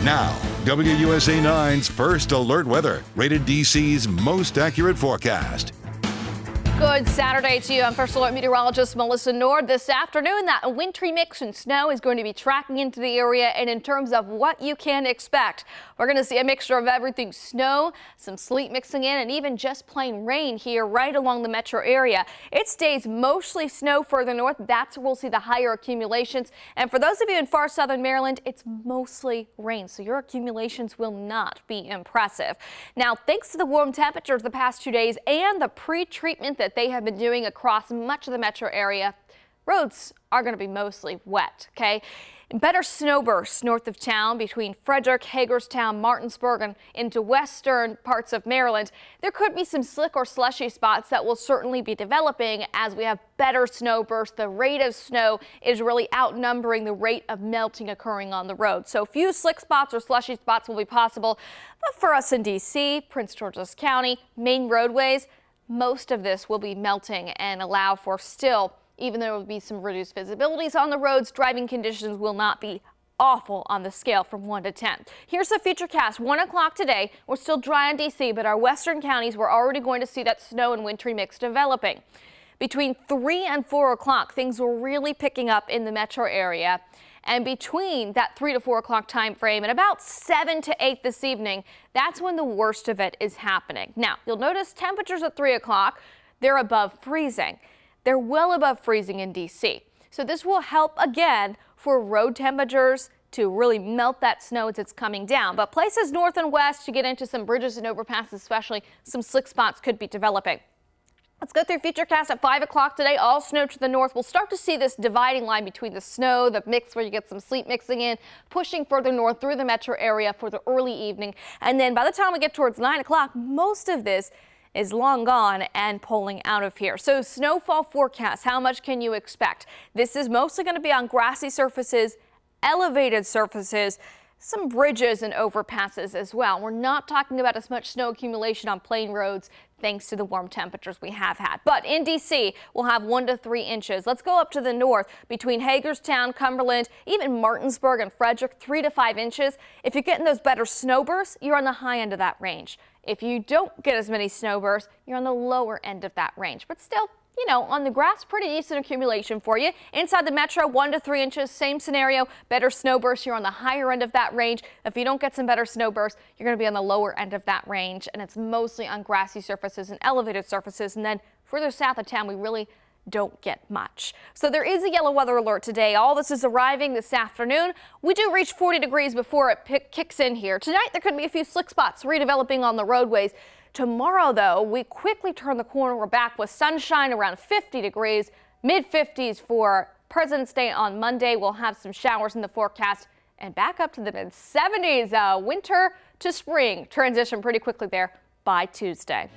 Now, WUSA 9's first alert weather, rated DC's most accurate forecast. Good Saturday to you. I'm First Alert meteorologist Melissa Nord. This afternoon, that wintry mix and snow is going to be tracking into the area, and in terms of what you can expect, we're going to see a mixture of everything: snow, some sleet mixing in, and even just plain rain here right along the metro area. It stays mostly snow further north. That's where we'll see the higher accumulations. And for those of you in far southern Maryland, it's mostly rain, so your accumulations will not be impressive. Now, thanks to the warm temperatures the past 2 days and the pre-treatment that they have been doing across much of the metro area, roads are going to be mostly wet. Okay. Better snowbursts north of town between Frederick, Hagerstown, Martinsburg, and into western parts of Maryland. There could be some slick or slushy spots that will certainly be developing as we have better snowbursts. The rate of snow is really outnumbering the rate of melting occurring on the road. So few slick spots or slushy spots will be possible. But for us in D.C., Prince George's County, main roadways, most of this will be melting and allow for still, even though there will be some reduced visibilities on the roads, driving conditions will not be awful on the scale from 1 to 10. Here's the futurecast. 1 o'clock today. We're still dry in D.C., but our western counties, we're already going to see that snow and wintry mix developing. Between 3 and 4 o'clock, things were really picking up in the metro area. And between that 3 to 4 o'clock time frame and about 7 to 8 this evening, that's when the worst of it is happening. Now, you'll notice temperatures at 3 o'clock, they're above freezing. They're well above freezing in D.C. So this will help again for road temperatures to really melt that snow as it's coming down. But places north and west, you get into some bridges and overpasses, especially some slick spots could be developing. Let's go through Futurecast at 5 o'clock today. All snow to the north. We'll start to see this dividing line between the snow, the mix where you get some sleet mixing in, pushing further north through the metro area for the early evening. And then by the time we get towards 9 o'clock, most of this is long gone and pulling out of here. So snowfall forecast, how much can you expect? This is mostly going to be on grassy surfaces, elevated surfaces, some bridges and overpasses as well. We're not talking about as much snow accumulation on plain roads thanks to the warm temperatures we have had. But in D.C., we'll have 1 to 3 inches. Let's go up to the north between Hagerstown, Cumberland, even Martinsburg and Frederick, 3 to 5 inches. If you're getting those better snowbursts, you're on the high end of that range. If you don't get as many snowbursts, you're on the lower end of that range. But still, you know, on the grass, pretty decent accumulation for you. Inside the metro, 1 to 3 inches, same scenario. Better snowbursts, you're on the higher end of that range. If you don't get some better snowbursts, you're going to be on the lower end of that range. And it's mostly on grassy surfaces and elevated surfaces. And then further south of town, we really don't get much. So there is a yellow weather alert today. All this is arriving this afternoon. We do reach 40 degrees before it kicks in here. Tonight, there could be a few slick spots redeveloping on the roadways. Tomorrow, though, we quickly turn the corner. We're back with sunshine around 50 degrees, mid-50s for President's Day on Monday. We'll have some showers in the forecast and back up to the mid-70s. Winter to spring transition pretty quickly there by Tuesday.